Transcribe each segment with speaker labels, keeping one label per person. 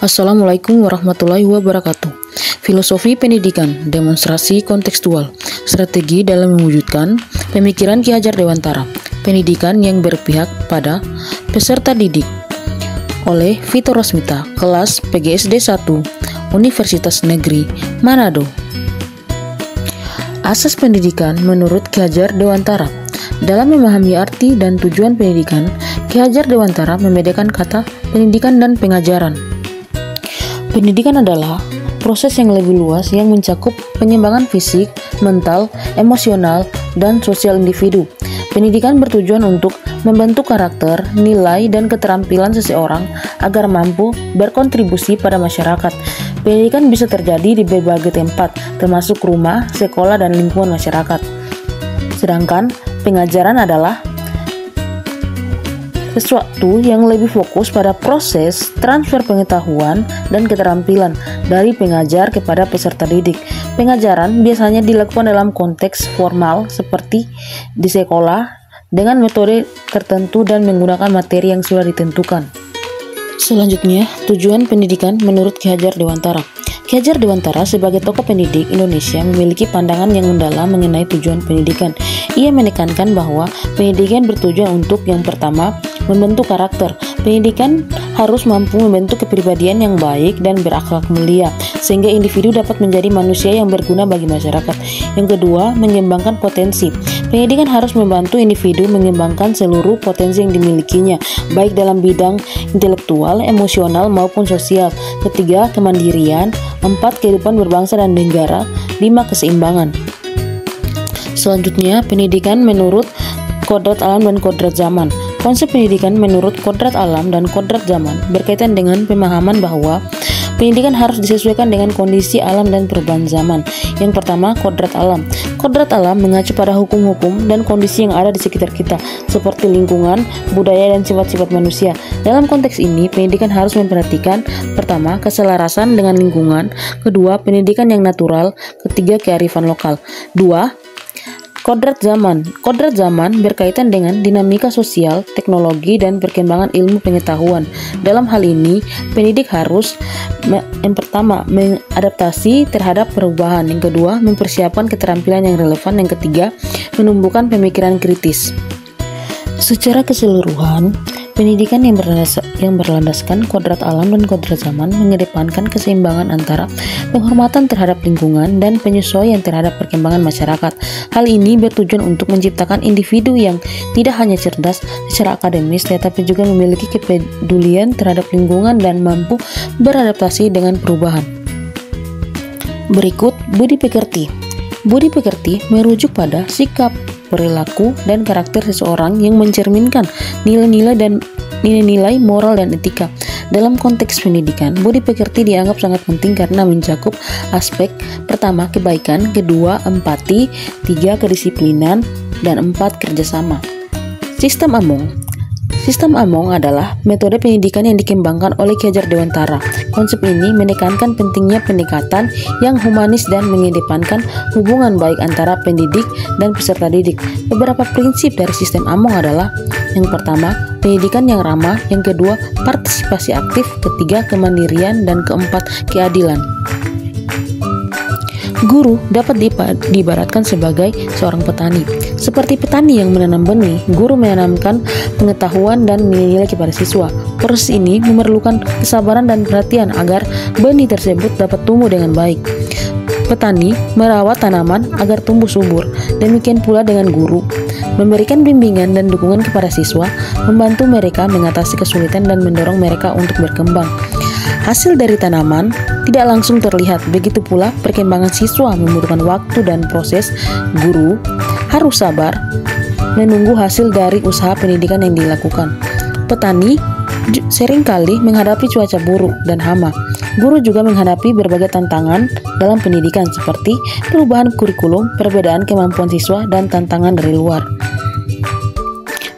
Speaker 1: Assalamualaikum warahmatullahi wabarakatuh. Filosofi pendidikan, demonstrasi kontekstual, strategi dalam mewujudkan pemikiran Ki Hajar Dewantara, pendidikan yang berpihak pada peserta didik, oleh Vito Rosmita, kelas PGSD 1, Universitas Negeri Manado. Asas pendidikan menurut Ki Hajar Dewantara. Dalam memahami arti dan tujuan pendidikan, Ki Hajar Dewantara membedakan kata pendidikan dan pengajaran. Pendidikan adalah proses yang lebih luas yang mencakup pengembangan fisik, mental, emosional, dan sosial individu. Pendidikan bertujuan untuk membentuk karakter, nilai, dan keterampilan seseorang agar mampu berkontribusi pada masyarakat. Pendidikan bisa terjadi di berbagai tempat, termasuk rumah, sekolah, dan lingkungan masyarakat. Sedangkan pengajaran adalah sesuatu yang lebih fokus pada proses transfer pengetahuan dan keterampilan dari pengajar kepada peserta didik. Pengajaran biasanya dilakukan dalam konteks formal seperti di sekolah dengan metode tertentu dan menggunakan materi yang sudah ditentukan. Selanjutnya, tujuan pendidikan menurut Ki Hajar Dewantara. Ki Hajar Dewantara sebagai tokoh pendidik Indonesia memiliki pandangan yang mendalam mengenai tujuan pendidikan. Ia menekankan bahwa pendidikan bertujuan untuk yang pertama, membentuk karakter. Pendidikan harus mampu membentuk kepribadian yang baik dan berakhlak mulia, sehingga individu dapat menjadi manusia yang berguna bagi masyarakat. Yang kedua, mengembangkan potensi. Pendidikan harus membantu individu mengembangkan seluruh potensi yang dimilikinya, baik dalam bidang intelektual, emosional, maupun sosial. Ketiga, kemandirian. 4. Kehidupan berbangsa dan negara. 5. Keseimbangan. Selanjutnya, pendidikan menurut kodrat alam dan kodrat zaman. Konsep pendidikan menurut kodrat alam dan kodrat zaman berkaitan dengan pemahaman bahwa pendidikan harus disesuaikan dengan kondisi alam dan perubahan zaman. Yang pertama, kodrat alam. Kodrat alam mengacu pada hukum-hukum dan kondisi yang ada di sekitar kita, seperti lingkungan, budaya, dan sifat-sifat manusia. Dalam konteks ini, pendidikan harus memperhatikan pertama, keselarasan dengan lingkungan, kedua, pendidikan yang natural, ketiga, kearifan lokal. 2. Kodrat zaman. Kodrat zaman berkaitan dengan dinamika sosial, teknologi, dan perkembangan ilmu pengetahuan. Dalam hal ini, pendidik harus yang pertama, mengadaptasi terhadap perubahan. Yang kedua, mempersiapkan keterampilan yang relevan. Yang ketiga, menumbuhkan pemikiran kritis. Secara keseluruhan, pendidikan yang berlandaskan kodrat alam dan kodrat zaman mengedepankan keseimbangan antara penghormatan terhadap lingkungan dan penyesuaian terhadap perkembangan masyarakat. Hal ini bertujuan untuk menciptakan individu yang tidak hanya cerdas secara akademis, tetapi juga memiliki kepedulian terhadap lingkungan dan mampu beradaptasi dengan perubahan. Berikut budi pekerti. Budi pekerti merujuk pada sikap, perilaku, dan karakter seseorang yang mencerminkan nilai-nilai moral dan etika. Dalam konteks pendidikan, budi pekerti dianggap sangat penting karena mencakup aspek pertama, kebaikan, kedua, empati, tiga, kedisiplinan, dan 4, kerjasama. Sistem Among. Sistem Among adalah metode pendidikan yang dikembangkan oleh Ki Hajar Dewantara. Konsep ini menekankan pentingnya pendekatan yang humanis dan mengedepankan hubungan baik antara pendidik dan peserta didik. Beberapa prinsip dari sistem Among adalah: yang pertama, pendidikan yang ramah, yang kedua, partisipasi aktif, ketiga, kemandirian, dan keempat, keadilan. Guru dapat diibaratkan sebagai seorang petani. Seperti petani yang menanam benih, guru menanamkan pengetahuan dan nilai-nilai kepada siswa. Proses ini memerlukan kesabaran dan perhatian agar benih tersebut dapat tumbuh dengan baik. Petani merawat tanaman agar tumbuh subur. Demikian pula dengan guru, memberikan bimbingan dan dukungan kepada siswa, membantu mereka mengatasi kesulitan dan mendorong mereka untuk berkembang. Hasil dari tanaman tidak langsung terlihat, begitu pula perkembangan siswa membutuhkan waktu dan proses. Guru harus sabar menunggu hasil dari usaha pendidikan yang dilakukan. Petani seringkali menghadapi cuaca buruk dan hama. Guru juga menghadapi berbagai tantangan dalam pendidikan seperti perubahan kurikulum, perbedaan kemampuan siswa, dan tantangan dari luar.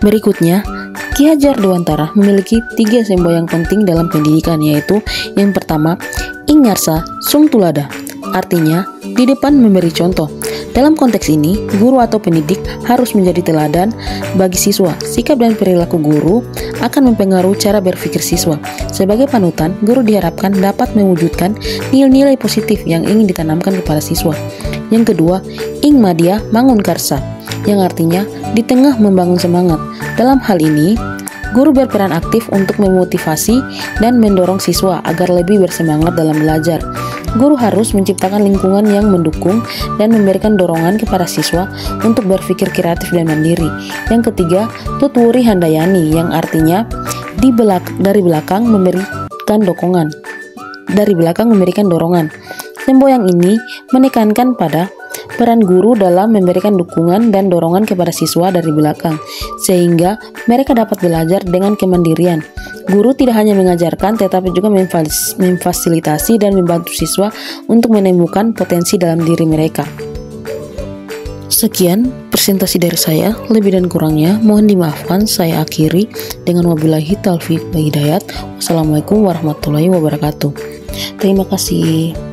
Speaker 1: Berikutnya, Ki Hajar Dewantara memiliki 3 semboyan penting dalam pendidikan, yaitu yang pertama, Ingarsa Sung Tulada, artinya di depan memberi contoh. Dalam konteks ini, guru atau pendidik harus menjadi teladan bagi siswa. Sikap dan perilaku guru akan mempengaruhi cara berpikir siswa. Sebagai panutan, guru diharapkan dapat mewujudkan nilai-nilai positif yang ingin ditanamkan kepada siswa. Yang kedua, ing madya mangun karsa, yang artinya di tengah membangun semangat. Dalam hal ini, guru berperan aktif untuk memotivasi dan mendorong siswa agar lebih bersemangat dalam belajar. Guru harus menciptakan lingkungan yang mendukung dan memberikan dorongan kepada siswa untuk berpikir kreatif dan mandiri. Yang ketiga, tuturi handayani, yang artinya dari belakang memberikan dorongan. Semboyan ini menekankan pada peran guru dalam memberikan dukungan dan dorongan kepada siswa dari belakang, sehingga mereka dapat belajar dengan kemandirian. Guru tidak hanya mengajarkan, tetapi juga memfasilitasi dan membantu siswa untuk menemukan potensi dalam diri mereka. Sekian presentasi dari saya, lebih dan kurangnya mohon dimaafkan. Saya akhiri dengan wabillahi taufiq wal hidayat. Wassalamualaikum warahmatullahi wabarakatuh. Terima kasih.